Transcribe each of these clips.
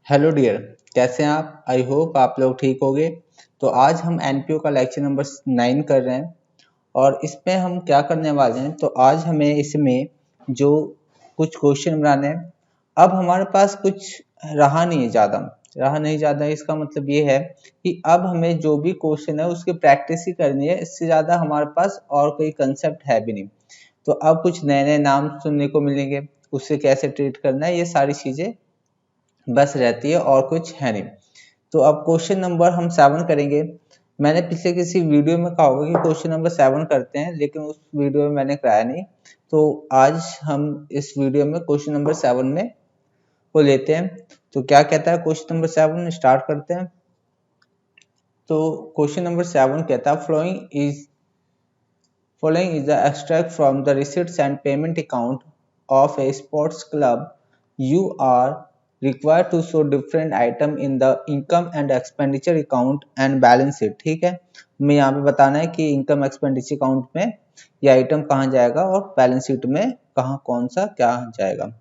Hello dear, कैसे हैं आप? आई होप आप लोग ठीक होंगे। तो आज हम एनपीओ का लेक्चर नंबर 9 कर रहे हैं और इसमें हम क्या करने वाले हैं, तो आज हमें इसमें जो कुछ क्वेश्चन बनाने हैं। अब हमारे पास कुछ रहा नहीं ज़्यादा इसका मतलब ये है कि अब हमें जो भी क्वेश्चन है उसकी प्रैक्टिस ही करनी है। इससे ज़्यादा हमारे पास और कोई कंसेप्ट है भी नहीं। तो अब कुछ नए नए नाम सुनने को मिलेंगे, उससे कैसे ट्रीट करना है, ये सारी चीज़ें बस रहती है और कुछ है नहीं। तो अब क्वेश्चन नंबर हम 7 करेंगे। मैंने पिछले किसी वीडियो में कहा होगा कि क्वेश्चन नंबर 7 करते हैं, लेकिन उस वीडियो में मैंने कराया नहीं। तो आज हम इस वीडियो में क्वेश्चन नंबर 7 में को लेते हैं। तो क्या कहता है क्वेश्चन नंबर 7, स्टार्ट करते हैं। तो क्वेश्चन नंबर 7 कहता है following is the extract from the receipts and payment account of a sports club. You are required to show different item in the income and expenditure account and balance sheet। ठीक है, हमें यहाँ पे बताना है कि इनकम एक्सपेंडिचर अकाउंट में ये आइटम कहाँ जाएगा और बैलेंस शीट में कहाँ कौन सा क्या जाएगा।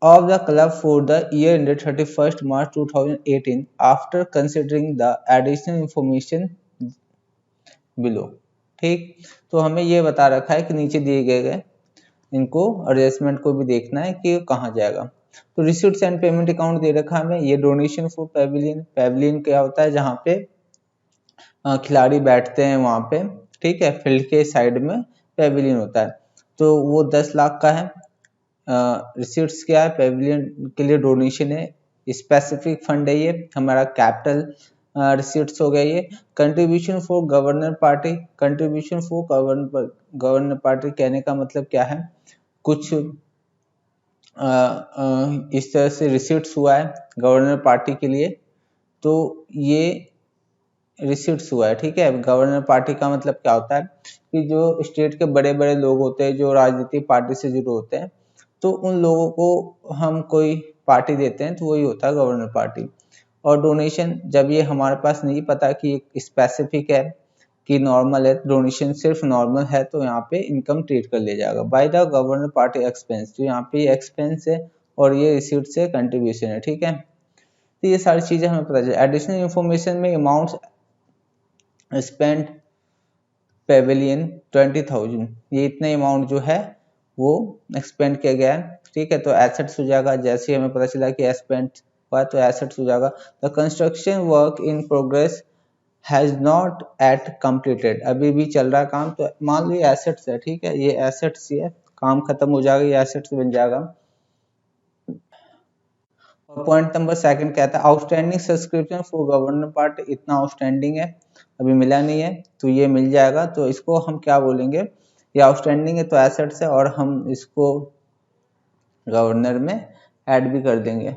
Of the club for the year ended 31st March 2018 after considering the additional information below। ठीक, तो हमें ये बता रखा है कि नीचे दिए गए इनको एडजस्टमेंट को भी देखना है कि कहाँ जाएगा। तो रिसीट्स एंड पेमेंट अकाउंट दे रखा है हमें, ये डोनेशन फॉर पेविलियन। पेविलियन क्या होता है? जहाँ पे खिलाड़ी बैठते हैं वहाँ पे, ठीक है, फील्ड के साइड में पेविलियन होता है। तो वो 10 लाख का है। रिसीट्स क्या है? पेविलियन के लिए डोनेशन है, स्पेसिफिक फंड है, ये हमारा कैपिटल रिसीट्स हो गया। ये contribution for governor party. Contribution for governor party कहने का मतलब क्या है? कुछ इस तरह से रिसीट्स हुआ है गवर्नर पार्टी के लिए, तो ये रिसीट्स हुआ है। ठीक है, गवर्नर पार्टी का मतलब क्या होता है कि जो स्टेट के बड़े बड़े लोग होते हैं, जो राजनीतिक पार्टी से जुड़े होते हैं, तो उन लोगों को हम कोई पार्टी देते हैं, तो वही होता है गवर्नर पार्टी। और डोनेशन, जब ये हमारे पास नहीं पता कि स्पेसिफिक है कि नॉर्मल है, डोनेशन सिर्फ नॉर्मल है, तो यहाँ पे इनकम ट्रीट कर लिया जाएगा। By the governor party expense, तो यहाँ पे एक्सपेंस है और ये रिसीट से कंट्रीब्यूशन है। ठीक है, तो ये सारी चीजें हमें पता चले। एडिशनल इंफॉर्मेशन में अमाउंट्स स्पेंड पेविलियन 20,000, ये इतने अमाउंट जो है वो एक्सपेंड किया गया है। ठीक है, तो एसेट्स हो जाएगा। जैसे हमें पता चला कि स्पेंड हुआ तो एसेट्स हो जाएगा। The construction work in progress has not at completed, अभी भी चल रहा है काम, तो मान लो ये एसेट्स है। ठीक है, ये एसेट्स है, काम खत्म हो जाएगा, ये एसेट्स बन जाएगा। पॉइंट नंबर 2 कहता है outstanding subscription for governor part, इतना आउटस्टैंडिंग है, अभी मिला नहीं है, तो ये मिल जाएगा। तो इसको हम क्या बोलेंगे? ये आउटस्टैंडिंग है तो एसेट्स है, और हम इसको गवर्नर में ऐड भी कर देंगे।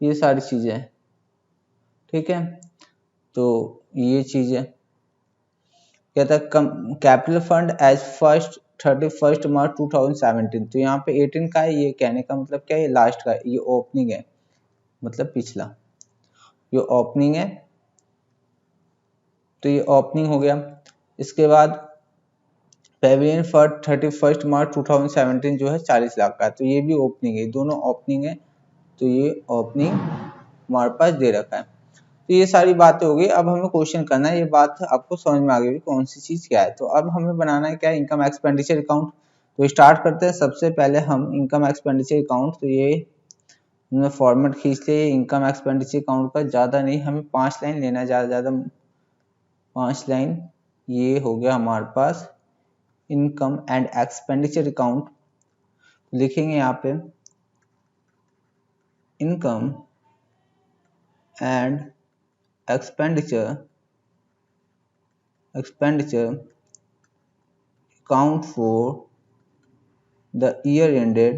ये सारी चीजें हैं। ठीक है, तो ये चीजें कहता है कैपिटल फंड एज 31 मार्च 2017, तो यहाँ पे 18 का है। ये कहने का मतलब क्या है? ये लास्ट का है, ये ओपनिंग है, मतलब पिछला, ये ओपनिंग है, तो ये ओपनिंग हो गया। इसके बाद पेविलियन फॉर 31 मार्च 2017 जो है 40 लाख का है, तो ये भी ओपनिंग है, दोनों ओपनिंग है, तो ये ओपनिंग हमारे पास दे रखा है। तो ये सारी बातें हो गई। अब हमें क्वेश्चन करना है, ये बात आपको समझ में आ गई कौन सी चीज क्या है। तो अब हमें बनाना है क्या? Income expenditure account. तो स्टार्ट करते हैं। सबसे पहले हम इनकम एक्सपेंडिचर अकाउंट, तो ये हमने फॉर्मेट खींच लिया। इनकम एक्सपेंडिचर अकाउंट का ज्यादा नहीं, हमें 5 लाइन लेना है, ज्यादा 5 लाइन। ये हो गया हमारे पास इनकम एंड एक्सपेंडिचर अकाउंट। लिखेंगे यहाँ पे income and expenditure account for the year ended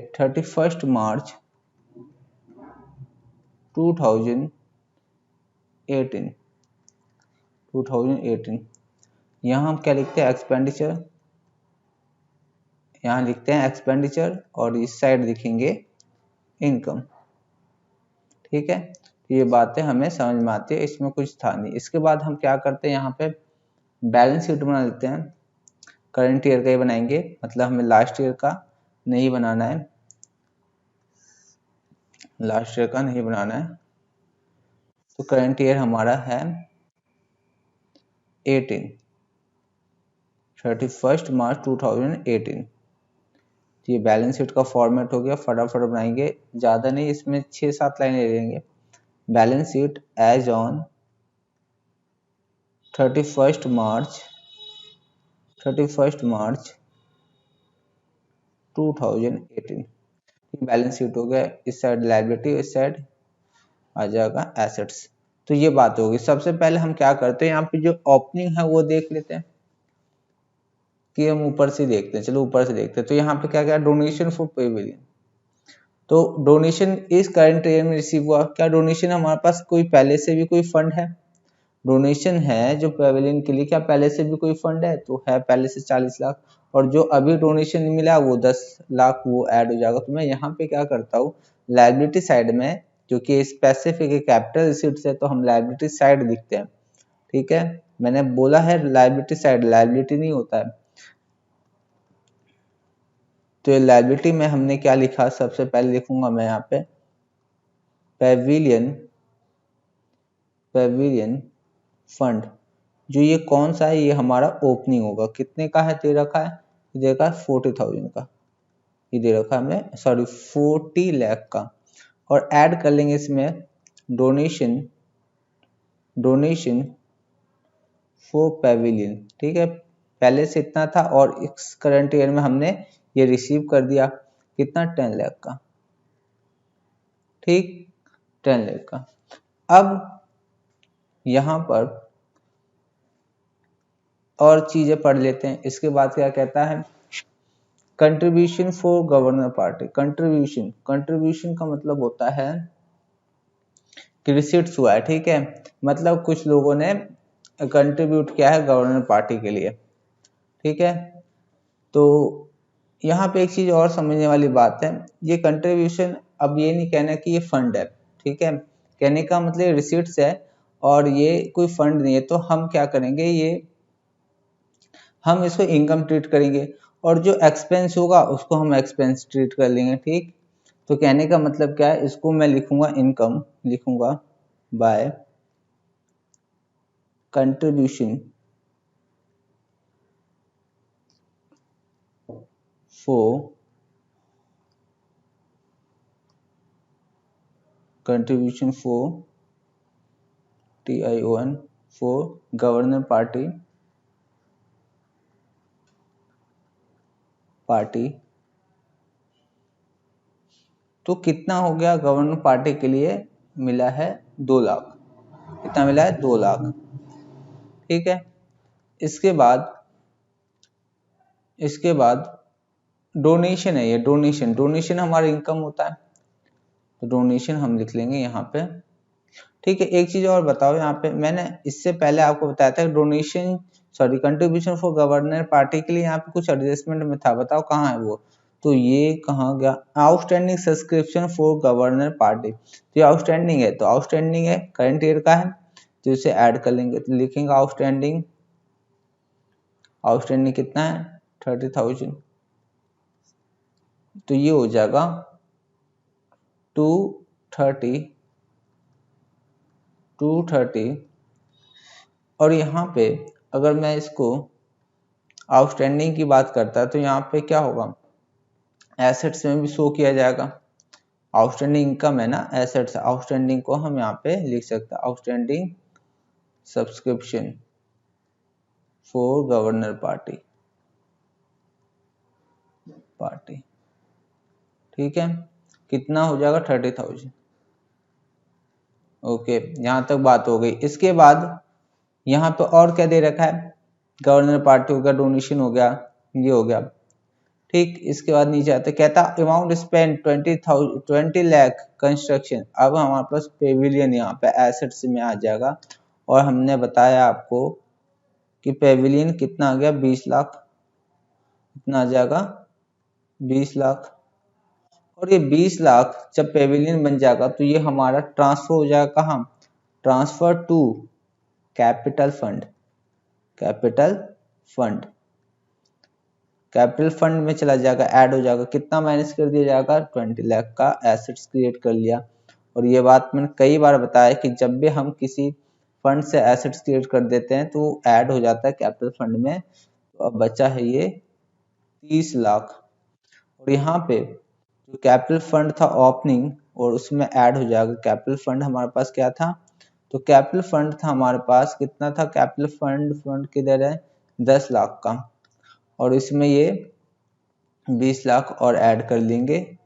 31st March 2018। यहाँ हम क्या लिखते हैं? एक्सपेंडिचर, यहाँ लिखते हैं एक्सपेंडिचर और इस साइड लिखेंगे इनकम। ठीक है, ये बातें हमें समझ में आती है, इसमें कुछ था नहीं। इसके बाद हम क्या करते हैं? यहाँ पे बैलेंस शीट बना लेते हैं। करंट ईयर का ही बनाएंगे, मतलब हमें लास्ट ईयर का नहीं बनाना है, लास्ट ईयर का नहीं बनाना है। तो करंट ईयर हमारा है 18, 31 मार्च 2018। तो ये बैलेंस शीट का फॉर्मेट हो गया, फटाफट बनाएंगे, ज़्यादा नहीं, इसमें 6-7 लाइनें ले लेंगे। Balance sheet as on 31 March 2018 balance sheet हो गया। इस साइड लायबिलिटी, इस साइड आ जाएगा एसेट्स। तो ये बात होगी। सबसे पहले हम क्या करते हैं, यहाँ पे जो ओपनिंग है वो देख लेते हैं, कि हम ऊपर से देखते हैं। चलो ऊपर से देखते हैं। तो यहाँ पे क्या क्या, डोनेशन फॉर पेविलियन। तो डोनेशन इस करंट ईयर में रिसीव हुआ। क्या डोनेशन हमारे पास कोई पहले से भी कोई फंड है? डोनेशन है जो पेविलियन के लिए, क्या पहले से भी कोई फंड है? तो है पहले से 40 लाख, और जो अभी डोनेशन मिला वो 10 लाख, वो ऐड हो जाएगा। तो मैं यहाँ पे क्या करता हूँ, लायबिलिटी साइड में, क्योंकि स्पेसिफिक कैपिटल रिसीट्स है तो हम लायबिलिटी साइड लिखते हैं। ठीक है, मैंने बोला है लायबिलिटी साइड, लायबिलिटी नहीं होता है। तो लायबिलिटी में हमने क्या लिखा, सबसे पहले लिखूंगा मैं यहाँ पे पेविलियन फंड। जो ये कौन सा है, ये हमारा ओपनिंग होगा। कितने का है दे रखा है? दे रखा है 40,000 का, ये दे रखा है हमने, सॉरी 40 लाख का। और ऐड कर लेंगे इसमें डोनेशन फॉर पेविलियन। ठीक है, पहले से इतना था और इस करंट ईयर में हमने ये रिसीव कर दिया। कितना? 10 लाख का। ठीक, 10 लाख का। अब यहाँ पर और चीजें पढ़ लेते हैं। इसके बाद क्या कहता है, contribution for governor party. Contribution का मतलब होता है कि रिसीट्स हुआ है। ठीक है, मतलब कुछ लोगों ने कंट्रीब्यूट किया है गवर्नर पार्टी के लिए। ठीक है, तो यहाँ पे एक चीज और समझने वाली बात है, ये कंट्रीब्यूशन, अब ये नहीं कहना कि ये फंड है। ठीक है, कहने का मतलब रिसीट्स है और ये कोई फंड नहीं है। तो हम क्या करेंगे, ये हम इसको इनकम ट्रीट करेंगे, और जो एक्सपेंस होगा उसको हम एक्सपेंस ट्रीट कर लेंगे। ठीक, तो कहने का मतलब क्या है, इसको मैं लिखूंगा इनकम, लिखूंगा by contribution for TION for governor party तो कितना हो गया, गवर्नर पार्टी के लिए मिला है 2 लाख। कितना मिला है? 2 लाख। ठीक है, इसके बाद डोनेशन है, ये डोनेशन हमारा इनकम होता है, तो डोनेशन हम लिख लेंगे यहाँ पे। ठीक है, एक चीज और बताओ, यहाँ पे मैंने इससे पहले आपको बताया था donation, sorry contribution for governor party के लिए यहाँ पे कुछ एडजस्टमेंट में था, बताओ कहाँ है वो? तो ये कहाँ गया, outstanding subscription for governor party. तो ये आउटस्टैंडिंग है, तो आउटस्टैंडिंग है, करंट ईयर का है, तो इसे ऐड कर लेंगे। तो लिखेंगे आउटस्टैंडिंग कितना है? 30,000। तो ये हो जाएगा 230। और यहाँ पे अगर मैं इसको आउटस्टैंडिंग की बात करता है तो यहाँ पे क्या होगा, एसेट्स में भी शो किया जाएगा। आउटस्टैंडिंग इनकम है ना, एसेट्स, आउटस्टैंडिंग को हम यहाँ पे लिख सकते हैं outstanding subscription for governor party. ठीक है, कितना हो जाएगा? 30,000। ओके, यहाँ तक बात हो गई। इसके बाद यहाँ पे और क्या दे रखा है, गवर्नर पार्टी हो गया, डोनेशन हो गया, ये हो गया। ठीक, इसके बाद नीचे आते, कहता अमाउंट स्पेंड 20 लाख कंस्ट्रक्शन। अब हमारे पास पेविलियन यहाँ पे एसेट्स में आ जाएगा, और हमने बताया आपको कि पेविलियन कितना आ गया, 20 लाख। कितना आ जाएगा? 20 लाख। और ये 20 लाख जब पेविलियन बन जाएगा तो ये हमारा ट्रांसफर हो जाएगा कहाँ, transfer to capital fund. Capital fund में चला जाएगा, ऐड हो जाएगा, कितना माइनस कर दिया जाएगा, 20 लाख का एसेट्स क्रिएट कर लिया। और ये बात मैंने कई बार बताया कि जब भी हम किसी फंड से एसेट्स क्रिएट कर देते हैं तो ऐड हो जाता है कैपिटल फंड में। तो अब बचा है ये 30 लाख। और यहाँ पे जो कैपिटल फंड था ओपनिंग, और उसमें ऐड हो जाएगा कैपिटल फंड। हमारे पास क्या था, तो कैपिटल फंड था हमारे पास, कितना था कैपिटल फंड किधर है, 10 लाख का। और इसमें ये 20 लाख और ऐड कर लेंगे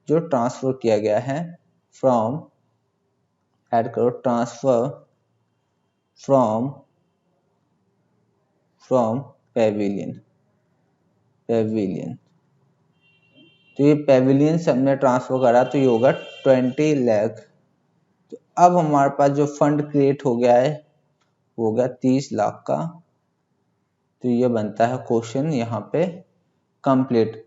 जो ट्रांसफर किया गया है फ्रॉम, ऐड करो, ट्रांसफर फ्रॉम पेविलियन। तो ये पेविलियन से हमने ट्रांसफर करा तो ये होगा 20 लाख। तो अब हमारे पास जो फंड क्रिएट हो गया है वो हो गया 30 लाख का। तो ये बनता है क्वेश्चन यहाँ पे कंप्लीट।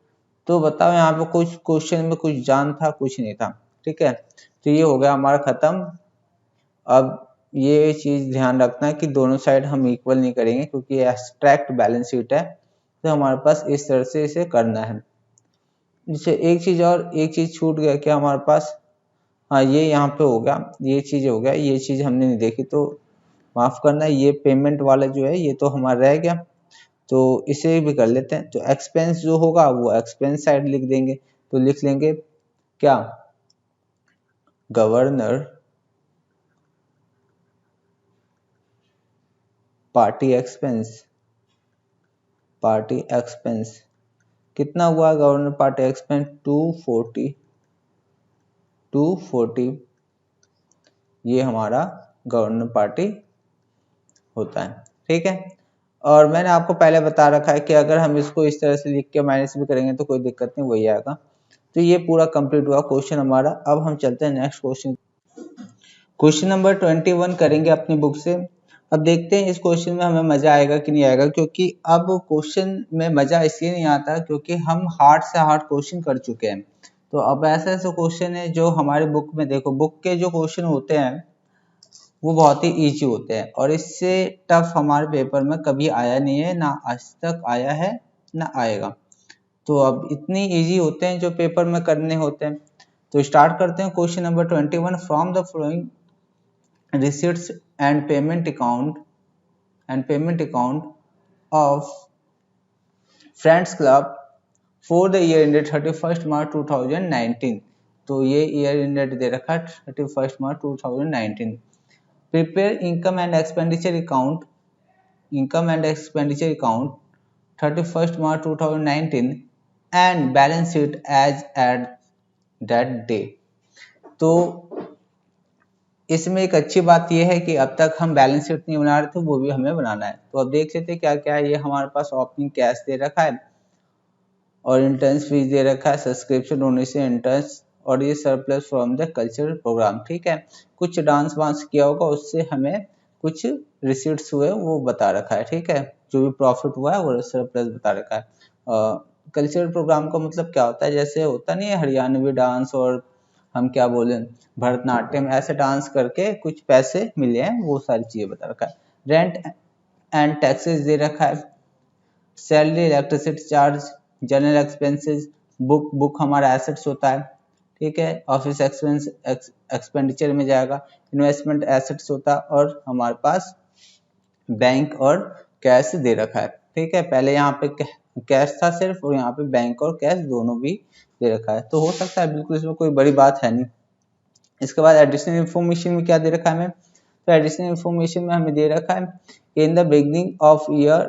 तो बताओ यहाँ पे कुछ क्वेश्चन में कुछ जान था, कुछ नहीं था, ठीक है। तो ये हो गया हमारा खत्म। अब ये चीज ध्यान रखना है कि दोनों साइड हम इक्वल नहीं करेंगे क्योंकि ये एब्स्ट्रैक्ट बैलेंस शीट है। तो हमारे पास इस तरह से इसे करना है। जैसे एक चीज छूट गया क्या हमारे पास, हाँ ये यहाँ पे हो गया, ये चीज हो गया, ये चीज हमने नहीं देखी तो माफ करना। ये पेमेंट वाला जो है ये तो हमारा रह गया, तो इसे भी कर लेते हैं। तो एक्सपेंस जो होगा वो एक्सपेंस साइड लिख देंगे। तो लिख लेंगे क्या, गवर्नर पार्टी एक्सपेंस कितना हुआ, गवर्नर पार्टी एक्सपेंस 240, ये हमारा गवर्नर पार्टी होता है, ठीक है। और मैंने आपको पहले बता रखा है कि अगर हम इसको इस तरह से लिख के माइनस भी करेंगे तो कोई दिक्कत नहीं, वही आएगा। तो ये पूरा कंप्लीट हुआ क्वेश्चन हमारा। अब हम चलते हैं नेक्स्ट क्वेश्चन नंबर 21 करेंगे अपनी बुक से। अब देखते हैं इस क्वेश्चन में हमें मजा आएगा कि नहीं आएगा, क्योंकि अब क्वेश्चन में मजा इसलिए नहीं आता क्योंकि हम हार्ड से हार्ड क्वेश्चन कर चुके हैं। तो अब ऐसे ऐसे क्वेश्चन है जो हमारे बुक में, देखो बुक के जो क्वेश्चन होते हैं वो बहुत ही इजी होते हैं, और इससे टफ हमारे पेपर में कभी आया नहीं है, ना आज तक आया है ना आएगा। तो अब इतनी इजी होते हैं जो पेपर में करने होते हैं। तो स्टार्ट करते हैं question number 21। From the flowing receipts and payment account of Friends Club for the year ended 31st March 2019। तो ये ईयर इंडेड दे रखा है 31st March 2019। Prepare income and expenditure account 31st March 2019 and balance sheet as at that day. तो इसमें एक अच्छी बात यह है कि अब तक हम बैलेंस शीट नहीं बना रहे थे, वो भी हमें बनाना है। तो अब देख लेते हैं क्या क्या है। ये हमारे पास ओपनिंग कैश दे रखा है, और इंटर्न्स फीस दे रखा है, सब्सक्रिप्शन डोनेशन इंटर्न्स, और ये surplus from the cultural program, ठीक है। कुछ डांस वांस किया होगा उससे हमें कुछ रिसीट्स हुए वो बता रखा है, ठीक है। जो भी प्रॉफिट हुआ है वो सरप्लस बता रखा है। कल्चरल प्रोग्राम का मतलब क्या होता है, जैसे होता नहीं है हरियाणवी डांस और हम क्या बोले भरतनाट्यम, ऐसे डांस करके कुछ पैसे मिले हैं, वो सारी चीजें बता रखा है। रेंट एंड टैक्सेस दे रखा है, salary, electricity charge, general expenses, book हमारा एसेट्स होता है, ठीक है। ऑफिस एक्सपेंस एक्सपेंडिचर में जाएगा, इन्वेस्टमेंट एसेट्स होता है, और हमारे पास बैंक और कैश दे रखा है, ठीक है। पहले यहाँ पे कैश था सिर्फ, और यहाँ पे बैंक और कैश दोनों भी दे रखा है। तो हो सकता है बिल्कुल इसमें कोई बड़ी बात है नहीं। इसके बाद एडिशनल इन्फॉर्मेशन में क्या दे रखा है हमें, तो एडिशनल इन्फॉर्मेशन में हमें दे रखा है in the beginning of year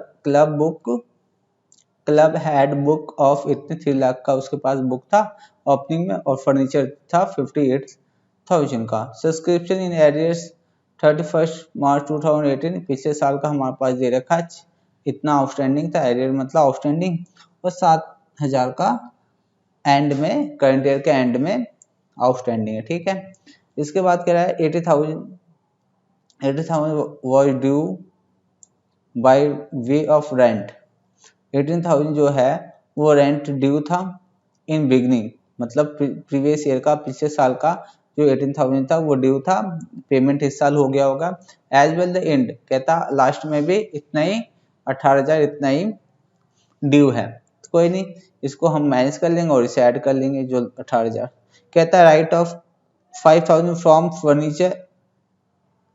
club had book of इतने 3 लाख का उसके पास बुक था ओपनिंग में, और फर्नीचर था 58,000 का। Subscription in arrears 31st March 2018, पिछले साल का हमारे पास दे रखा है, इतना आउटस्टैंडिंग था, एरियर मतलब आउटस्टैंडिंग, और 7,000 का एंड में, करंट ईयर के एंड में आउटस्टैंडिंग है, ठीक है। इसके बाद कह रहा है 80,000 was due by way of rent। 18,000 जो है वो रेंट ड्यू था इन बिगनिंग, मतलब प्रीवियस ईयर का, पिछले साल का जो 18,000 था वो ड्यू था, पेमेंट इस साल हो गया होगा। एज वेल द एंड, कहता लास्ट में भी इतना ही 18,000 इतना ही ड्यू है। कोई नहीं, इसको हम माइनस कर लेंगे और इसे ऐड कर लेंगे जो 18,000। कहता है right of 5,000 from furniture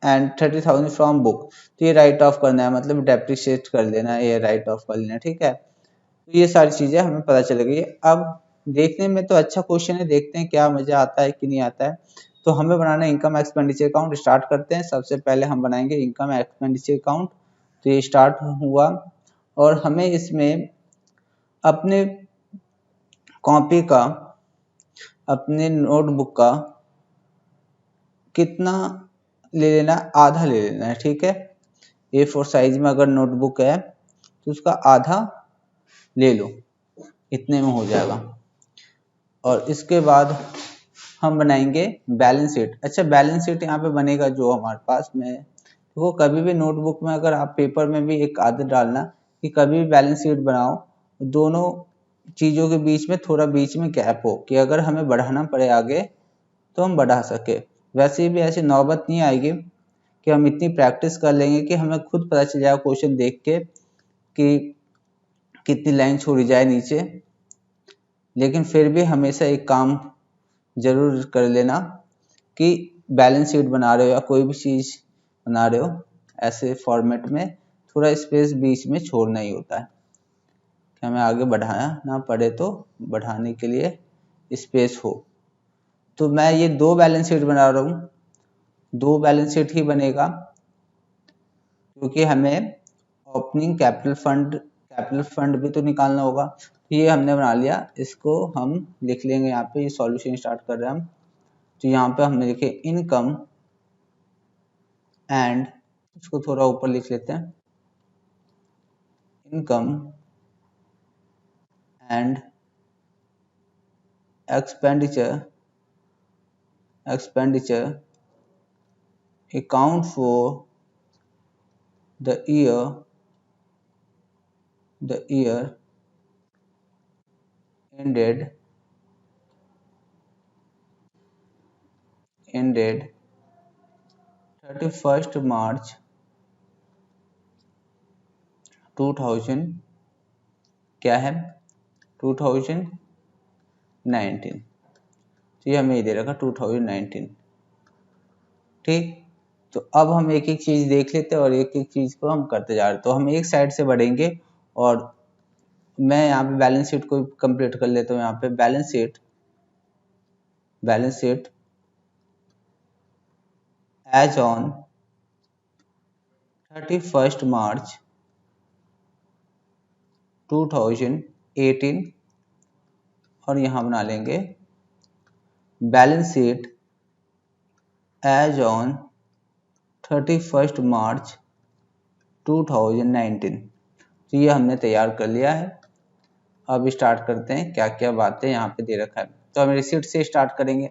and 30,000 from book. तो ये राइट ऑफ करना है, मतलब डेप्रिशिएट कर लेना है, ये राइट ऑफ कर लेना है, ठीक है। तो ये सारी चीजें हमें पता चल गई। अब देखने में तो अच्छा क्वेश्चन है, देखते हैं क्या मजा आता है कि नहीं आता है। तो हमें बनाना है इनकम एक्सपेंडिचर अकाउंट। स्टार्ट करते हैं। सबसे पहले हम बनाएंगे इनकम एक्सपेंडिचर अकाउंट। तो ये स्टार्ट हुआ और हमें इसमें अपने कॉपी का, अपने नोटबुक का कितना ले लेना, आधा ले लेना है, ठीक है। A4 साइज में अगर नोटबुक है तो उसका आधा ले लो, इतने में हो जाएगा। और इसके बाद हम बनाएंगे बैलेंस शीट। अच्छा, बैलेंस शीट यहाँ पे बनेगा जो हमारे पास में, तो वो कभी भी नोटबुक में, अगर आप पेपर में भी एक आदत डालना कि कभी भी बैलेंस शीट बनाओ, दोनों चीज़ों के बीच में थोड़ा बीच में गैप हो कि अगर हमें बढ़ाना पड़े आगे तो हम बढ़ा सके। वैसे भी ऐसी नौबत नहीं आएगी कि हम इतनी प्रैक्टिस कर लेंगे कि हमें खुद पता चल जाएगा क्वेश्चन देख के कि कितनी लाइन छोड़ी जाए नीचे। लेकिन फिर भी हमेशा एक काम जरूर कर लेना कि बैलेंस शीट बना रहे हो या कोई भी चीज़ बना रहे हो, ऐसे फॉर्मेट में थोड़ा स्पेस बीच में छोड़ना ही होता है कि हमें आगे बढ़ाना ना पड़े, तो बढ़ाने के लिए स्पेस हो। तो मैं ये 2 बैलेंस शीट बना रहा हूँ, 2 बैलेंस शीट ही बनेगा क्योंकि हमें ओपनिंग कैपिटल फंड भी तो निकालना होगा। तो ये हमने बना लिया, इसको हम लिख लेंगे यहाँ पे। ये सॉल्यूशन स्टार्ट कर रहे हैं हम। तो यहाँ पे हमने लिखे इनकम एंड, इसको थोड़ा ऊपर लिख लेते हैं, income and expenditure account for the year ended 31st March 2000 क्या है 2019। तो ये हमें ये दे रखा 2019, ठीक। तो अब हम एक एक चीज देख लेते हैं और एक एक चीज को हम करते जा रहे हैं। तो हम एक साइड से बढ़ेंगे और मैं यहाँ पे बैलेंस शीट को कंप्लीट कर लेता हूँ। यहाँ पे balance sheet as on 31st March 2018 और यहाँ बना लेंगे balance sheet as on 31st March 2019। तो ये हमने तैयार कर लिया है। अब स्टार्ट करते हैं, क्या क्या बातें यहाँ पे दे रखा है। तो हम रिसीट से स्टार्ट करेंगे।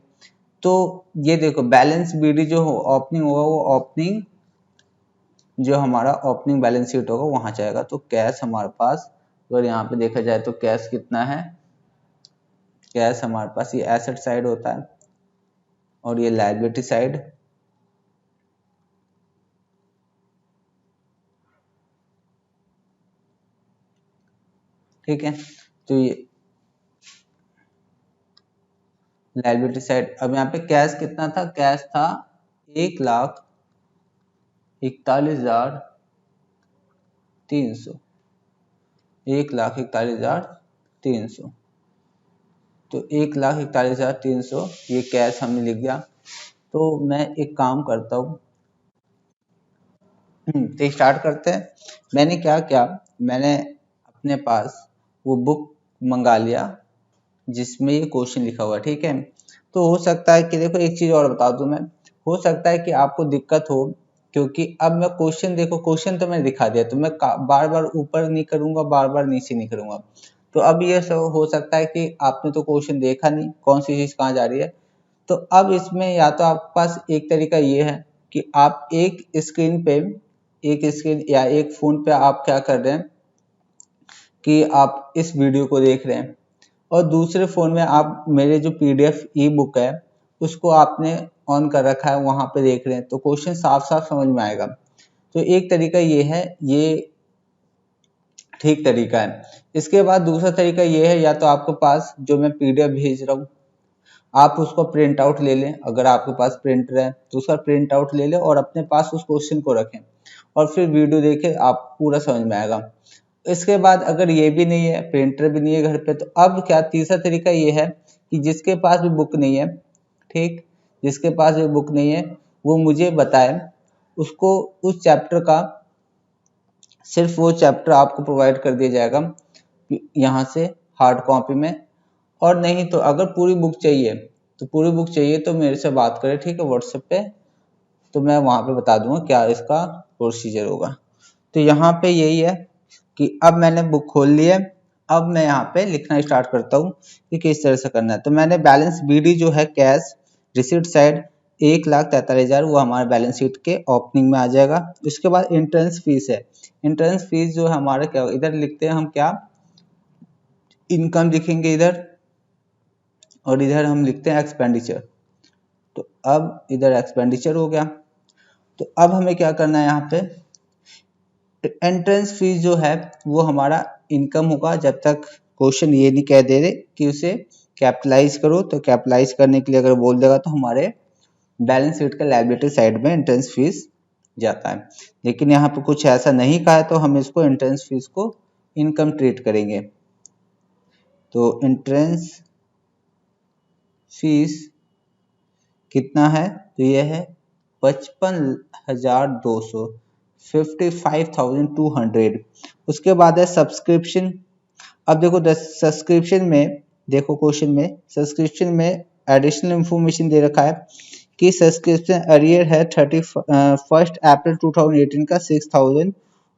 तो ये देखो बैलेंस बीडी जो हो ओपनिंग होगा, वो ओपनिंग जो हमारा ओपनिंग बैलेंस शीट होगा वहां जाएगा। तो कैश हमारे पास, अगर यहाँ पे देखा जाए तो कैश कितना है, कैश हमारे पास ये एसेट साइड होता है और ये लायबिलिटी साइड। ठीक है, तो ये लायबिलिटी साइड। अब यहाँ पे कैश कितना था, कैश था 1,41,300, 1,41,300। तो 1,41,300 ये कैश हमने लिख दिया। तो मैं एक काम करता हूँ, तो स्टार्ट करते हैं। मैंने क्या किया, मैंने अपने पास वो बुक मंगा लिया जिसमें ये क्वेश्चन लिखा हुआ है, ठीक है। तो हो सकता है कि देखो एक चीज और बता दूं मैं, हो सकता है कि आपको दिक्कत हो, क्योंकि अब मैं क्वेश्चन, देखो क्वेश्चन तो मैंने दिखा दिया, तो मैं बार बार ऊपर नहीं करूंगा, बार बार नीचे नहीं करूंगा। तो अब ये सब हो सकता है कि आपने तो क्वेश्चन देखा नहीं, कौन सी चीज कहाँ जा रही है। तो अब इसमें या तो आपके पास एक तरीका ये है कि आप एक स्क्रीन या एक फोन पे आप क्या कर रहे हैं कि आप इस वीडियो को देख रहे हैं और दूसरे फोन में आप मेरे जो PDF ई बुक है उसको आपने ऑन कर रखा है, वहां पे देख रहे हैं, तो क्वेश्चन साफ साफ समझ में आएगा। तो एक तरीका ये है, ये ठीक तरीका है। इसके बाद दूसरा तरीका ये है, या तो आपके पास जो मैं पीडीएफ भेज रहा हूँ आप उसको प्रिंट आउट ले लें, अगर आपके पास प्रिंटर है तो उसका प्रिंट आउट ले लें और अपने पास उस क्वेश्चन को रखें और फिर वीडियो देखें, आप पूरा समझ में आएगा। इसके बाद अगर ये भी नहीं है, प्रिंटर भी नहीं है घर पे, तो अब क्या तीसरा तरीका ये है कि जिसके पास भी बुक नहीं है, ठीक, जिसके पास भी बुक नहीं है वो मुझे बताए, उसको उस चैप्टर का सिर्फ वो चैप्टर आपको प्रोवाइड कर दिया जाएगा यहाँ से हार्ड कॉपी में। और नहीं तो अगर पूरी बुक चाहिए तो पूरी बुक चाहिए तो मेरे से बात करें, ठीक है, व्हाट्सएप पे, तो मैं वहाँ पे बता दूंगा क्या इसका प्रोसीजर होगा। तो यहाँ पे यही है कि अब मैंने बुक खोल ली है, अब मैं यहाँ पे लिखना स्टार्ट करता हूँ कि किस तरह से करना है। तो मैंने बैलेंस बीडी जो है कैश रिसिप्ट साइड 1,43,000 वो हमारे बैलेंस शीट के ओपनिंग में आ जाएगा। उसके बाद इंट्रेंस फीस है, इंट्रेंस फीस जो है हमारे क्या इधर लिखते हैं हम, क्या इनकम लिखेंगे इधर और इधर हम लिखते हैं एक्सपेंडिचर। तो अब इधर एक्सपेंडिचर हो गया। तो अब हमें क्या करना है, यहाँ पे एंट्रेंस फीस जो है वो हमारा इनकम होगा जब तक क्वेश्चन ये नहीं कह दे रहे कि उसे कैपिटलाइज करो। तो कैपिटलाइज करने के लिए अगर बोल देगा तो हमारे बैलेंस शीट के लायबिलिटी साइड में एंट्रेंस फीस जाता है। लेकिन यहाँ पे कुछ ऐसा नहीं कहा है तो हम इसको एंट्रेंस फीस को इनकम ट्रीट करेंगे। तो एंट्रेंस फीस कितना है, तो ये है 55,200, 55,200। उसके बाद है सब्सक्रिप्शन। अब देखो सब्सक्रिप्शन में, देखो क्वेश्चन में सब्सक्रिप्शन में एडिशनल इंफॉर्मेशन दे रखा है कि सब्सक्रिप्शन अरियर है 31 अप्रैल 2018 का 6,000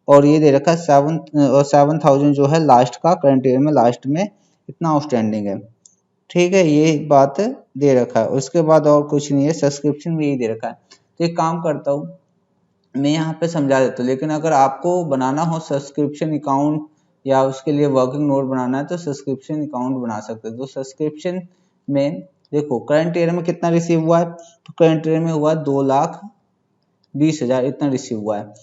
और ये दे रखा है 7,000 जो है लास्ट का, करंट ईयर में लास्ट में इतना आउटस्टैंडिंग है, ठीक है, ये बात दे रखा है। उसके बाद और कुछ नहीं है, सब्सक्रिप्शन में यही दे रखा है। तो एक काम करता हूँ मैं यहाँ पे समझा देता हूँ, लेकिन अगर आपको बनाना हो सब्सक्रिप्शन अकाउंट या उसके लिए वर्किंग नोट बनाना है तो सब्सक्रिप्शन अकाउंट बना सकते हो। तो सब्सक्रिप्शन में देखो करंट ईयर में कितना रिसीव हुआ है, तो करंट ईयर में हुआ 2,20,000 इतना रिसीव हुआ है।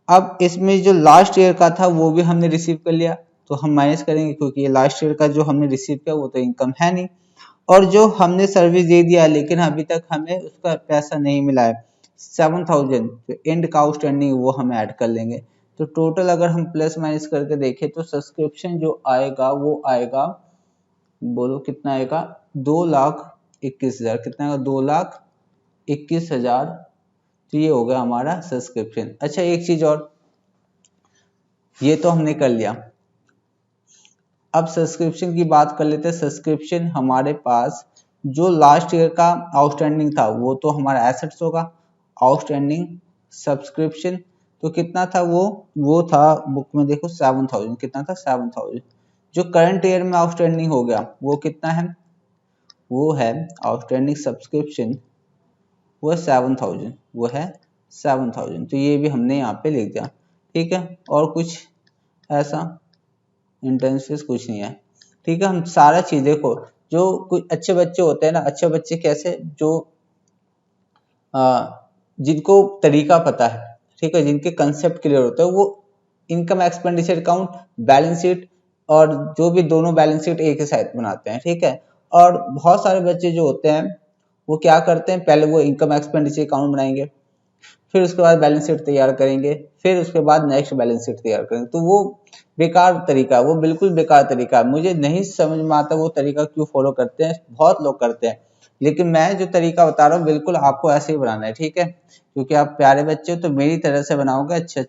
अब इसमें जो लास्ट ईयर का था वो भी हमने रिसीव कर लिया तो हम माइनस करेंगे क्योंकि ये लास्ट ईयर का जो हमने रिसीव किया वो तो इनकम है नहीं। और जो हमने सर्विस दे दिया लेकिन अभी तक हमें उसका पैसा नहीं मिला है 7,000, तो एंड का आउटस्टैंडिंग वो हम ऐड कर लेंगे। तो टोटल अगर हम प्लस माइनस करके देखें तो सब्सक्रिप्शन जो आएगा वो आएगा, बोलो कितना आएगा, 2,21,000, कितना आएगा 2,21,000। तो ये हो गया हमारा सब्सक्रिप्शन। अच्छा एक चीज और, ये तो हमने कर लिया, अब सब्सक्रिप्शन की बात कर लेते हैं। सब्सक्रिप्शन हमारे पास जो लास्ट ईयर का आउटस्टैंडिंग था वो तो हमारा एसेट्स होगा, आउटस्टैंडिंग सब्सक्रिप्शन तो कितना था वो था बुक में देखो 7,000, कितना था 7,000। जो करंट ईयर में आउटस्टैंडिंग हो गया वो कितना है, वो है आउटस्टैंडिंग सब्सक्रिप्शन वो है 7,000, वो है 7,000। तो ये भी हमने यहाँ पे लिख दिया, ठीक है। और कुछ ऐसा इंटेंसिव कुछ नहीं है, ठीक है। हम सारा चीज देखो, जो कुछ अच्छे बच्चे होते हैं ना, अच्छे बच्चे कैसे, जो जिनको तरीका पता है, ठीक है, जिनके कंसेप्ट क्लियर होते हैं, वो income expenditure account, balance sheet और जो भी दोनों बैलेंस शीट एक ही साथ बनाते हैं, ठीक है। और बहुत सारे बच्चे जो होते हैं वो क्या करते हैं, पहले वो इनकम एक्सपेंडिचर अकाउंट बनाएंगे, फिर उसके बाद बैलेंस शीट तैयार करेंगे, फिर उसके बाद नेक्स्ट बैलेंस शीट तैयार करेंगे। तो वो बेकार तरीका है, वो बिल्कुल बेकार तरीका है। मुझे नहीं समझ में आता वो तरीका क्यों फॉलो करते हैं, बहुत लोग करते हैं, लेकिन मैं जो तरीका बता रहा हूँ बिल्कुल आपको ऐसे ही बनाना है, ठीक है, क्योंकि आप प्यारे बच्चे हो तो मेरी तरह से बनाओगे, अच्छे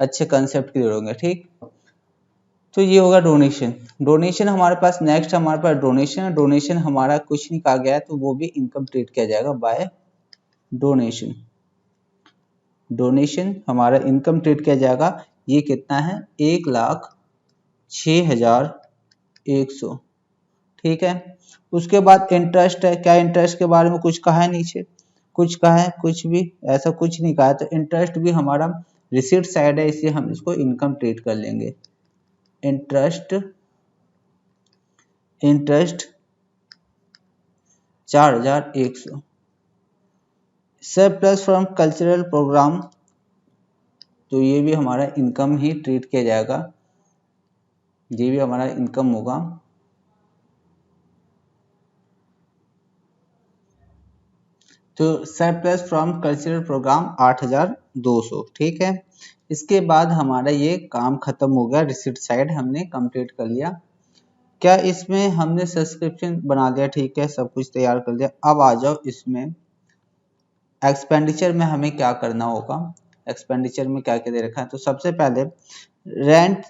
अच्छे कंसेप्ट क्लियर होंगे, ठीक। तो ये होगा डोनेशन। डोनेशन हमारे पास नेक्स्ट हमारे पास डोनेशन है। डोनेशन हमारा कुछ नहीं कहा गया है तो वो भी इनकम ट्रीट किया जाएगा बाय डोनेशन। डोनेशन हमारा इनकम ट्रीट किया जाएगा। ये कितना है, 1,06,100, ठीक है। उसके बाद इंटरेस्ट है, क्या इंटरेस्ट के बारे में कुछ कहा है नीचे, कुछ कहा है, कुछ भी ऐसा कुछ नहीं कहा है। तो इंटरेस्ट भी हमारा रिसीट साइड है, इसलिए हम इसको इनकम ट्रीट कर लेंगे। Interest 4,100। Surplus from cultural program, तो ये भी हमारा इनकम ही ट्रीट किया जाएगा। ये भी हमारा इनकम होगा। तो सरप्लस फ्रॉम कल्चरल प्रोग्राम 8200, ठीक है। इसके बाद हमारा ये काम खत्म हो गया, रिसिप्ट साइड हमने कंप्लीट कर लिया। क्या इसमें हमने सब्सक्रिप्शन बना दिया, ठीक है, सब कुछ तैयार कर दिया। अब आ जाओ इसमें एक्सपेंडिचर में हमें क्या करना होगा। एक्सपेंडिचर में क्या क्या दे रखा है, तो सबसे पहले रेंट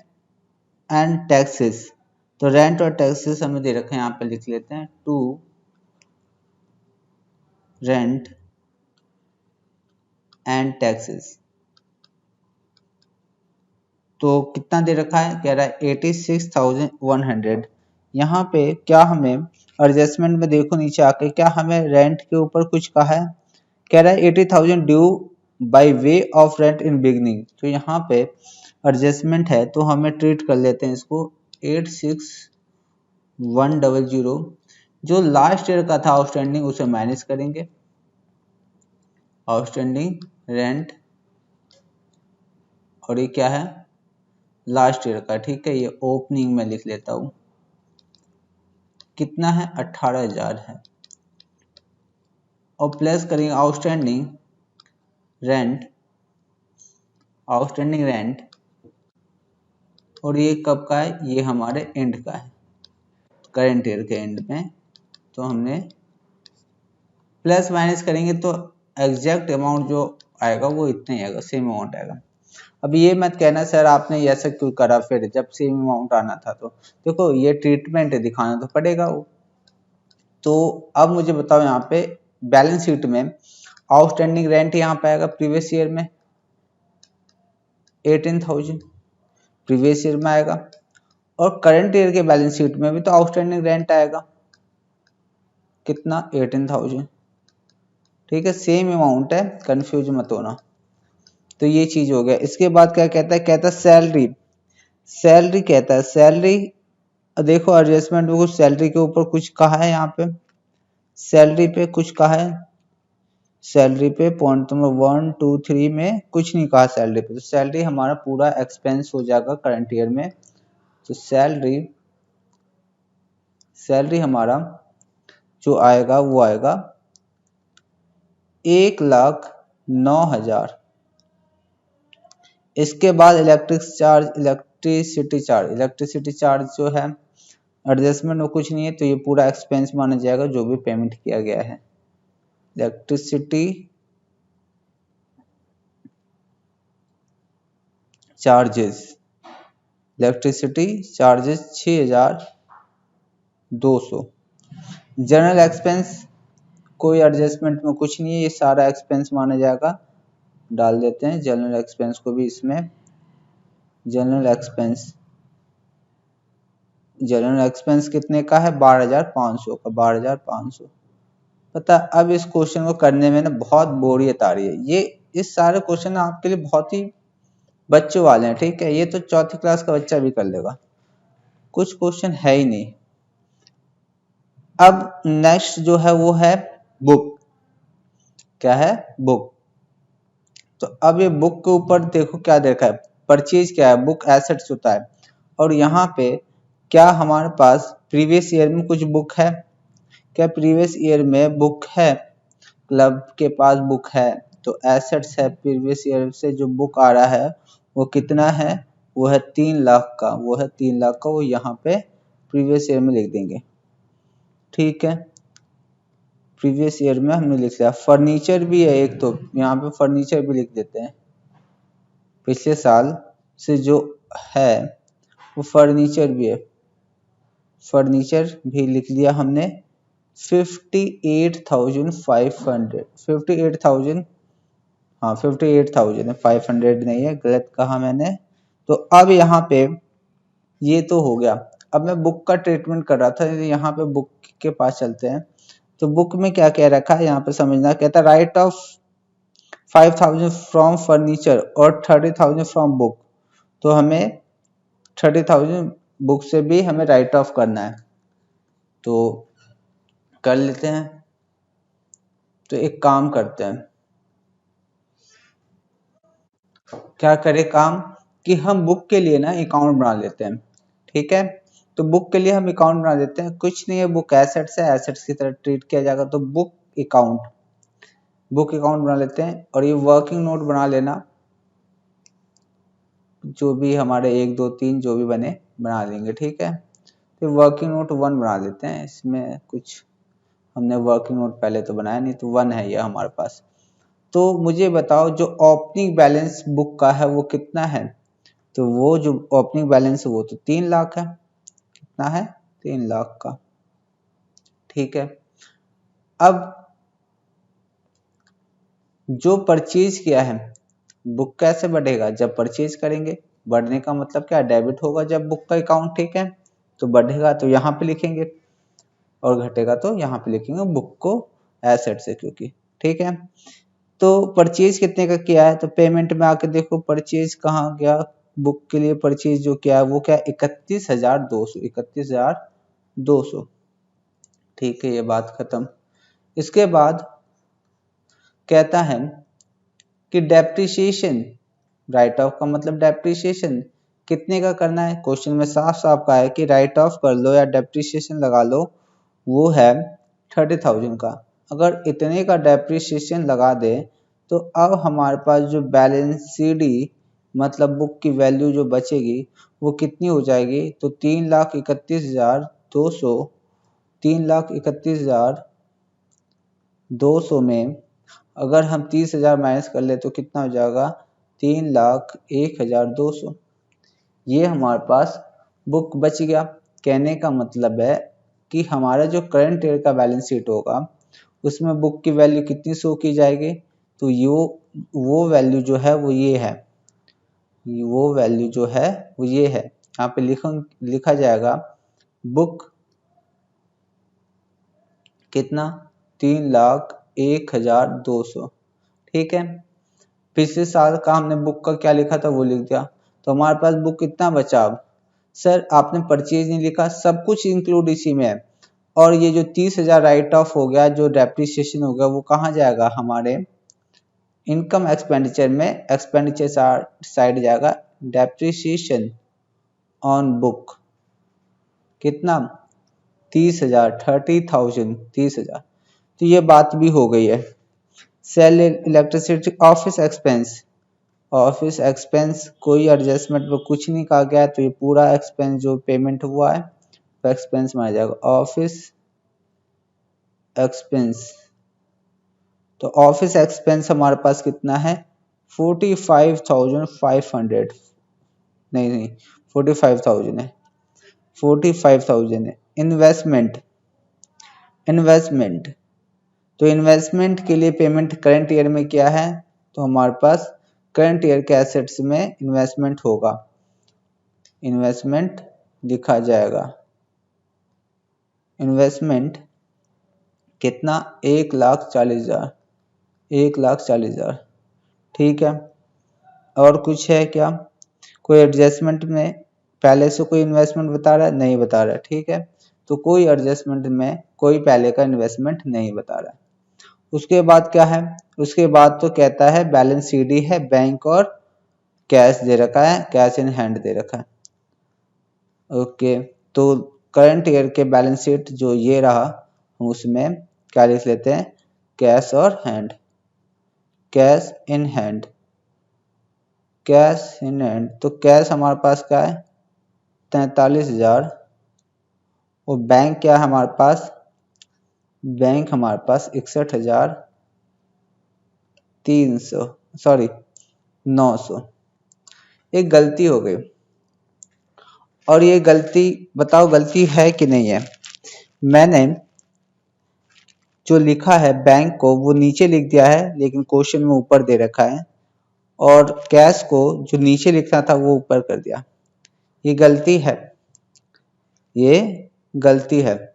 एंड टैक्सेस। तो रेंट और टैक्सेस हमें दे रखे हैं, यहाँ पे लिख लेते हैं टू रेंट एंड टैक्सेस। तो कितना दे रखा है, कह रहा है 86,100। यहाँ पे क्या हमें एडजस्टमेंट में देखो नीचे आके, क्या हमें रेंट के ऊपर कुछ कहा है, कह रहा है 80,000 due by way of rent in beginning. तो यहाँ पे एडजस्टमेंट है, तो हमें ट्रीट कर लेते हैं इसको 86,100। जो लास्ट ईयर का था आउटस्टैंडिंग उसे माइनस करेंगे, आउटस्टैंडिंग रेंट, और ये क्या है लास्ट ईयर का, ठीक है। ये ओपनिंग में लिख लेता हूं, कितना है 18,000 है, और प्लस करेंगे आउटस्टैंडिंग रेंट, आउटस्टैंडिंग रेंट, और ये कब का है, ये हमारे एंड का है, करेंट ईयर के एंड में। तो हमने प्लस माइनस करेंगे तो एग्जैक्ट अमाउंट जो आएगा वो इतना ही आएगा, सेम अमाउंट आएगा। अब ये मत कहना सर आपने ऐसा क्यों करा, फिर जब सेम अमाउंट आना था। तो देखो ये ट्रीटमेंट है, दिखाना तो पड़ेगा वो। तो अब मुझे बताओ यहाँ पे बैलेंस शीट में आउटस्टैंडिंग रेंट यहाँ पे आएगा प्रीवियस ईयर में 18,000, प्रीवियस ईयर में आएगा, और करंट ईयर के बैलेंस शीट में भी तो आउटस्टैंडिंग रेंट आएगा, कितना 18,000, ठीक है, सेम अमाउंट है, कंफ्यूज मत होना। तो ये चीज हो गया। इसके बाद क्या कहता है, कहता है सैलरी, सैलरी कहता है सैलरी, देखो एडजस्टमेंट में कुछ सैलरी के ऊपर कुछ कहा है, यहाँ पे सैलरी पे कुछ कहा है, सैलरी पे पॉइंट नंबर 1 2 3 में कुछ नहीं कहा सैलरी पे। तो सैलरी हमारा पूरा एक्सपेंस हो जाएगा करंट ईयर में। तो सैलरी, सैलरी हमारा जो आएगा वो आएगा 1,09,000। इसके बाद electric charge, electricity charge, electricity charge जो है एडजस्टमेंट में कुछ नहीं है, तो ये पूरा एक्सपेंस माना जाएगा जो भी पेमेंट किया गया है। Electricity charges, electricity charges 6,200। General expense कोई एडजस्टमेंट में कुछ नहीं है, ये सारा एक्सपेंस माना जाएगा, डाल देते हैं जनरल एक्सपेंस को भी इसमें। जनरल एक्सपेंस, जनरल एक्सपेंस कितने का है 12,500 का, 12,500। पता अब इस क्वेश्चन को करने में ना बहुत बोरियत आ रही है। ये इस सारे क्वेश्चन आपके लिए बहुत ही बच्चों वाले हैं, ठीक है, ये तो चौथी क्लास का बच्चा भी कर लेगा, कुछ क्वेश्चन है ही नहीं। अब नेक्स्ट जो है वो है बुक, क्या है बुक। तो अब ये बुक के ऊपर देखो क्या देखा है, परचेज क्या है, बुक एसेट्स होता है, और यहाँ पे क्या हमारे पास प्रीवियस ईयर में कुछ बुक है, क्या प्रीवियस ईयर में बुक है, क्लब के पास बुक है, तो एसेट्स है, प्रीवियस ईयर से जो बुक आ रहा है वो कितना है, वो है 3 लाख का, वो है 3 लाख का, वो यहाँ पे प्रीवियस ईयर में लिख देंगे, ठीक है। प्रीवियस ईयर में हमने लिख लिया। फर्नीचर भी है एक, तो यहाँ पे फर्नीचर भी लिख देते हैं, पिछले साल से जो है वो फर्नीचर भी है, फर्नीचर भी लिख लिया हमने 58,500, 58,000, हाँ 58,000 है, 500 नहीं है, गलत कहा मैंने। तो अब यहाँ पे ये तो हो गया। अब मैं बुक का ट्रीटमेंट कर रहा था, यहाँ पे बुक के पास चलते हैं। तो बुक में क्या कह रखा है यहाँ पे समझना, कहता है राइट ऑफ 5,000 फ्रॉम फर्नीचर और 30,000 फ्रॉम बुक। तो हमें 30,000 बुक से भी हमें राइट ऑफ करना है, तो कर लेते हैं। तो एक काम करते हैं, क्या करें काम, कि हम बुक के लिए ना अकाउंट बना लेते हैं, ठीक है। तो बुक के लिए हम अकाउंट बना देते हैं, कुछ नहीं है, बुक एसेट्स है, एसेट्स की तरह ट्रीट किया जाएगा, तो बुक अकाउंट बना लेते हैं। और ये वर्किंग नोट बना लेना, जो भी हमारे 1 2 3 जो भी बने बना लेंगे, ठीक है। तो वर्किंग नोट 1 बना लेते हैं, इसमें कुछ हमने वर्किंग नोट पहले तो बनाया नहीं, तो 1 है ये हमारे पास। तो मुझे बताओ जो ओपनिंग बैलेंस बुक का है वो कितना है। तो वो जो ओपनिंग बैलेंस है वो तो 3 लाख है। कितना है? 3 लाख का, ठीक है। अब जो परचेज किया है, बुक कैसे बढ़ेगा? जब परचेज करेंगे, बढ़ने का मतलब क्या? डेबिट होगा जब बुक का अकाउंट, ठीक है। तो बढ़ेगा तो यहाँ पे लिखेंगे, और घटेगा तो यहाँ पे लिखेंगे बुक को एसेट से, क्योंकि, ठीक है। तो परचेज कितने का किया है? तो पेमेंट में आके देखो परचेज कहाँ गया। बुक के लिए परचेज जो किया है वो क्या? 31,200, ठीक है, ये बात खत्म। इसके बाद कहता है कि डेप्रिसिएशन, राइट ऑफ का मतलब डेप्रिसिएशन कितने का करना है। क्वेश्चन में साफ साफ कहा है कि राइट ऑफ कर लो या डेप्रिसिएशन लगा लो, वो है 30,000 का। अगर इतने का डेप्रिसिएशन लगा दे तो अब हमारे पास जो बैलेंस CD मतलब बुक की वैल्यू जो बचेगी वो कितनी हो जाएगी? तो 3,31,200 में अगर हम 30,000 माइनस कर ले तो कितना हो जाएगा? 3,01,200। ये हमारे पास बुक बच गया। कहने का मतलब है कि हमारा जो करंट ईयर का बैलेंस शीट होगा उसमें बुक की वैल्यू कितनी शो की जाएगी? तो वो वैल्यू जो है वो ये है, वो वैल्यू जो है वो ये है। यहाँ पे लिखा जाएगा बुक कितना? 3,01,200, ठीक है। पिछले साल का हमने बुक का क्या लिखा था वो लिख दिया, तो हमारे पास बुक कितना बचा। अब सर आपने परचेज नहीं लिखा, सब कुछ इंक्लूड इसी में है। और ये जो 30,000 राइट ऑफ हो गया, जो डेप्रिसिएशन हो गया, वो कहाँ जाएगा? हमारे इनकम एक्सपेंडिचर में, एक्सपेंडिचर साइड जाएगा। डेप्रिसिएशन ऑन बुक कितना? 30,000, 30,000। तो ये बात भी हो गई है। सेल इलेक्ट्रिसिटी ऑफिस एक्सपेंस कोई एडजस्टमेंट में कुछ नहीं कहा गया है, तो ये पूरा एक्सपेंस जो पेमेंट हुआ है वो एक्सपेंस माना जाएगा। ऑफिस एक्सपेंस, तो ऑफिस एक्सपेंस हमारे पास कितना है? 45,500, नहीं 45,000 है, 45,000 है। इन्वेस्टमेंट, तो इन्वेस्टमेंट के लिए पेमेंट करंट ईयर में क्या है? तो हमारे पास करंट ईयर के एसेट्स में इन्वेस्टमेंट होगा, इन्वेस्टमेंट लिखा जाएगा। इन्वेस्टमेंट कितना? 1,40,000, 1,40,000, ठीक है। और कुछ है क्या? कोई एडजस्टमेंट में पहले से कोई इन्वेस्टमेंट बता रहा है? नहीं बता रहा है, ठीक है। तो कोई एडजस्टमेंट में कोई पहले का इन्वेस्टमेंट नहीं बता रहा है। उसके बाद क्या है? उसके बाद तो कहता है बैलेंस CD है, बैंक और कैश दे रखा है, कैश इन हैंड दे रखा है। ओके, तो करंट ईयर के बैलेंस शीट जो ये रहा, उसमें क्या लिख लेते हैं? कैश और hand, cash in hand, cash in hand. तो कैश हमारे पास क्या है? 43,000। और बैंक क्या है हमारे पास? बैंक हमारे पास 61,300, सॉरी 900। एक गलती हो गई, और ये गलती बताओ गलती है कि नहीं है। मैंने जो लिखा है बैंक को वो नीचे लिख दिया है, लेकिन क्वेश्चन में ऊपर दे रखा है, और कैश को जो नीचे लिखना था वो ऊपर कर दिया। ये गलती है, ये गलती है।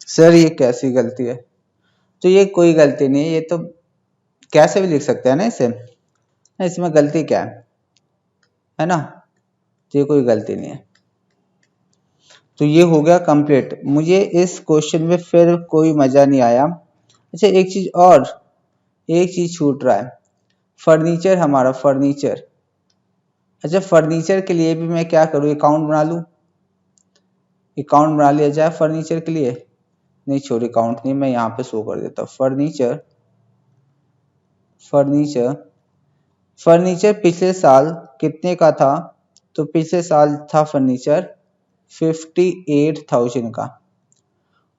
सर ये कैसी गलती है? तो ये कोई गलती नहीं है, ये तो कैसे भी लिख सकते हैं ना इसे, इसमें गलती क्या है ना। तो ये कोई गलती नहीं है। तो ये हो गया कंप्लीट। मुझे इस क्वेश्चन में फिर कोई मजा नहीं आया। अच्छा एक चीज और, एक चीज छूट रहा है, फर्नीचर, हमारा फर्नीचर अच्छा, फर्नीचर के लिए भी मैं क्या करूँ, अकाउंट बना लूँ, अकाउंट बना लिया जाए फर्नीचर के लिए। नहीं छोड़, अकाउंट नहीं, मैं यहाँ पे शो कर देता हूँ फर्नीचर। फर्नीचर फर्नीचर पिछले साल कितने का था, तो पिछले साल था फर्नीचर 58,000 का,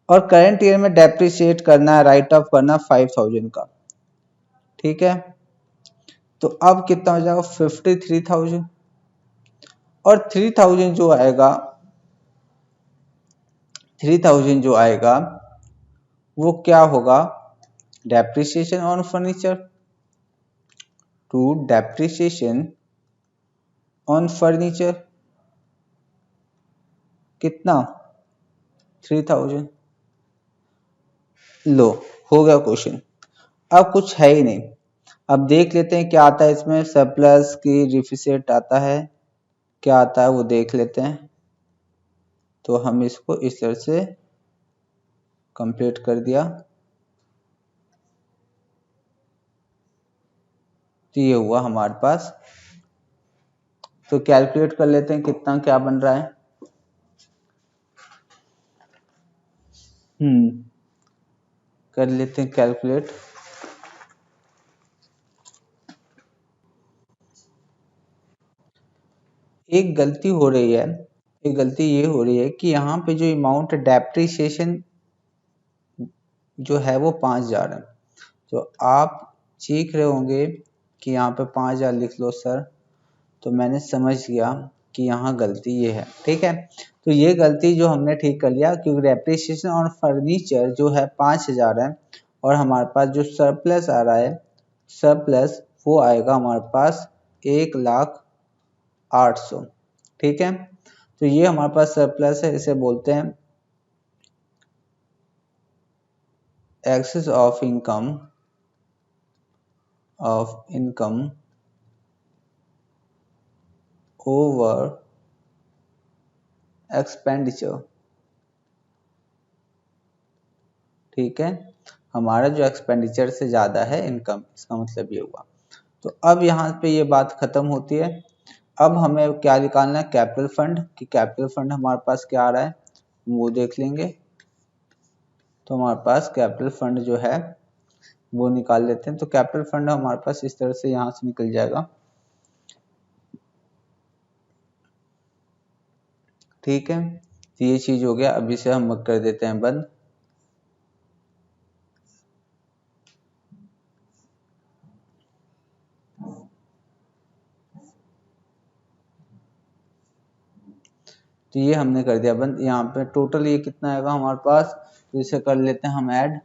और करंट ईयर में डेप्रिशिएट करना है, राइट ऑफ करना 5,000 का। ठीक है, तो अब कितना हो जाएगा 53,000, और 3,000 जो आएगा, 3,000 जो आएगा वो क्या होगा, depreciation on furniture, to depreciation on furniture, कितना 3,000। लो, हो गया क्वेश्चन। अब कुछ है ही नहीं, अब देख लेते हैं क्या आता है इसमें, सरप्लस की रिफिसेट आता है, क्या आता है वो देख लेते हैं। तो हम इसको इस तरह से कंप्लीट कर दिया, तो ये हुआ हमारे पास। तो कैलकुलेट कर लेते हैं कितना क्या बन रहा है। कर लेते हैं कैलकुलेट। एक गलती हो रही है, एक गलती ये हो रही है कि यहाँ पे जो अमाउंट डेप्रिसिएशन जो है वो 5,000 है। तो आप सीख रहे होंगे कि यहाँ पे 5,000 लिख लो सर, तो मैंने समझ गया कि यहाँ गलती ये है। ठीक है, तो ये गलती जो हमने ठीक कर लिया, क्योंकि डेप्रिसिएशन ऑन फर्नीचर जो है 5,000 है, और हमारे पास जो सरप्लस आ रहा है, सरप्लस वो आएगा हमारे पास 1,08,000। ठीक है, तो ये हमारे पास सरप्लस है, इसे बोलते हैं excess of income over expenditure. ठीक है, हमारा जो एक्सपेंडिचर से ज़्यादा है इनकम, इसका मतलब ये हुआ। तो अब यहाँ पे ये बात खत्म होती है। अब हमें क्या निकालना है, कैपिटल फंड, कि कैपिटल फंड हमारे पास क्या आ रहा है वो देख लेंगे। तो हमारे पास कैपिटल फंड जो है वो निकाल लेते हैं। तो कैपिटल फंड हमारे पास इस तरह से यहाँ से निकल जाएगा। ठीक है, तो ये चीज हो गया। अब इसे हम कर देते हैं बंद। तो ये हमने कर दिया बंद। यहाँ पे टोटल ये कितना आएगा हमारे पास, तो इसे कर लेते हैं हम ऐड।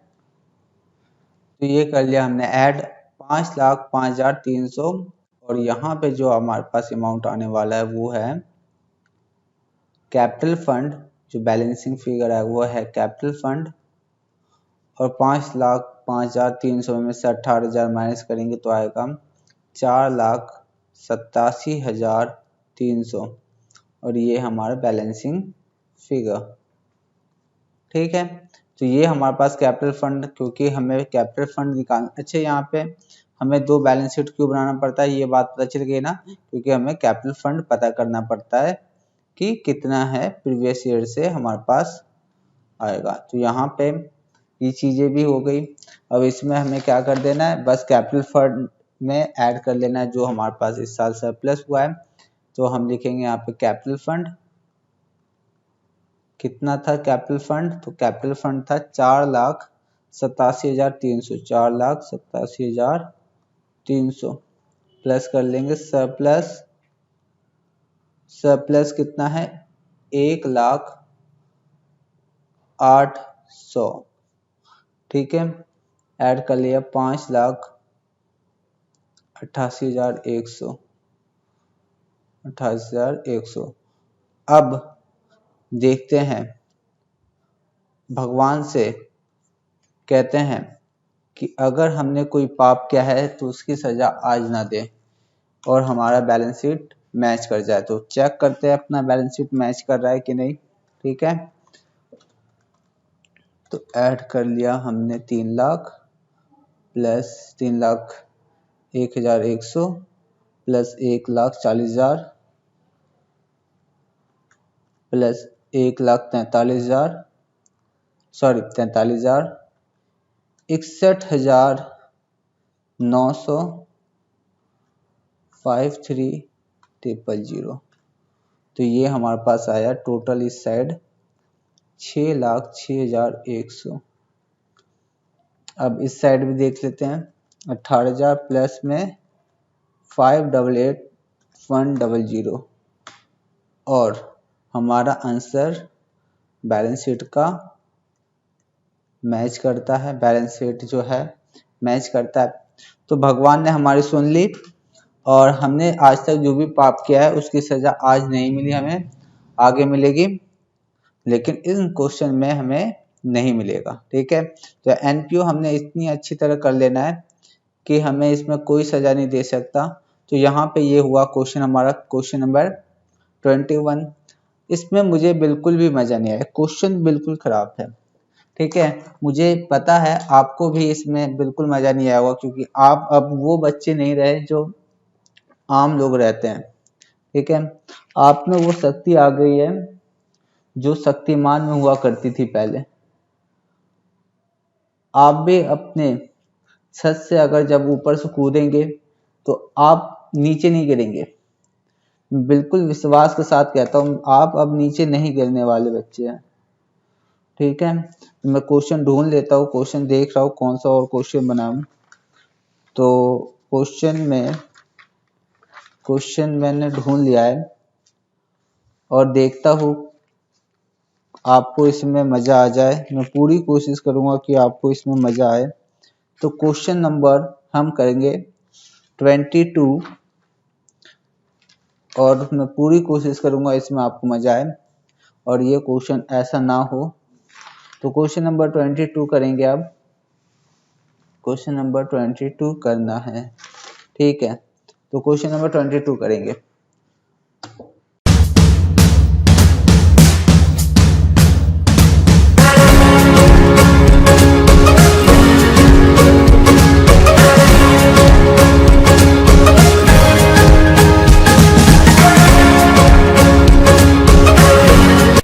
तो ये कर लिया हमने ऐड, 5,05,300, और यहाँ पे जो हमारे पास अमाउंट आने वाला है वो है कैपिटल फंड। जो बैलेंसिंग फिगर है वो है कैपिटल फंड, और 5,05,300 में से 18,000 माइनस करेंगे तो आएगा 4,87,300, और ये हमारा बैलेंसिंग फिगर। ठीक है, तो ये हमारे पास कैपिटल फंड, क्योंकि हमें कैपिटल फंड निकालना। अच्छा, यहाँ पे हमें दो बैलेंस शीट क्यों बनाना पड़ता है, ये बात पता चल गई ना, क्योंकि हमें कैपिटल फंड पता करना पड़ता है कि कितना है प्रीवियस ईयर से हमारे पास आएगा। तो यहाँ पे ये चीजें भी हो गई। अब इसमें हमें क्या कर देना है, बस कैपिटल फंड में ऐड कर लेना है जो हमारे पास इस साल सरप्लस हुआ है। तो हम लिखेंगे यहाँ पे कैपिटल फंड, कितना था कैपिटल फंड, तो कैपिटल फंड था 4,87,300, 4,87,300, प्लस कर लेंगे सरप्लस। सरप्लस कितना है, 1,08,000। ठीक है, ऐड कर लिया 5,88,100, 88,100। अब देखते हैं, भगवान से कहते हैं कि अगर हमने कोई पाप किया है तो उसकी सजा आज ना दे, और हमारा बैलेंस शीट मैच कर जाए। तो चेक करते हैं अपना बैलेंस शीट मैच कर रहा है कि नहीं। ठीक है, तो ऐड कर लिया हमने 3 lakh plus 3,01,100, plus 1,40,000 plus 1,43,000 sorry 43,000 61,900 53,000। तो ये हमारे पास आया टोटल इस साइड 6,06,100। अब इस साइड भी देख लेते हैं 18,000 प्लस में 588,100 और हमारा आंसर बैलेंस शीट का मैच करता है, बैलेंस शीट जो है मैच करता है। तो भगवान ने हमारी सुन ली और हमने आज तक जो भी पाप किया है उसकी सजा आज नहीं मिली, हमें आगे मिलेगी, लेकिन इन क्वेश्चन में हमें नहीं मिलेगा। ठीक है, तो एनपीओ हमने इतनी अच्छी तरह कर लेना है कि हमें इसमें कोई सजा नहीं दे सकता। तो यहाँ पे ये हुआ क्वेश्चन हमारा, क्वेश्चन नंबर 21। इसमें मुझे बिल्कुल भी मजा नहीं आया, क्वेश्चन बिल्कुल खराब है। ठीक है, मुझे पता है आपको भी इसमें बिल्कुल मजा नहीं आया होगा, क्योंकि आप अब वो बच्चे नहीं रहे जो आम लोग रहते हैं। ठीक है, आप में वो शक्ति आ गई है जो शक्तिमान में हुआ करती थी पहले। आप भी अपने छत से अगर जब ऊपर से कूदेंगे तो आप नीचे नहीं गिरेंगे, बिल्कुल विश्वास के साथ कहता हूँ, आप अब नीचे नहीं गिरने वाले बच्चे हैं। ठीक है, तो मैं क्वेश्चन ढूंढ लेता हूँ, क्वेश्चन देख रहा हूँ कौन सा और क्वेश्चन बनाऊं। तो क्वेश्चन मैंने ढूंढ लिया है और देखता हूँ आपको इसमें मजा आ जाए। मैं पूरी कोशिश करूंगा कि आपको इसमें मजा आए। तो क्वेश्चन नंबर हम करेंगे 22 और मैं पूरी कोशिश करूंगा इसमें आपको मजा आए और ये क्वेश्चन ऐसा ना हो। तो क्वेश्चन नंबर 22 करेंगे। अब क्वेश्चन नंबर 22 करना है। ठीक है, तो क्वेश्चन नंबर 22 करेंगे।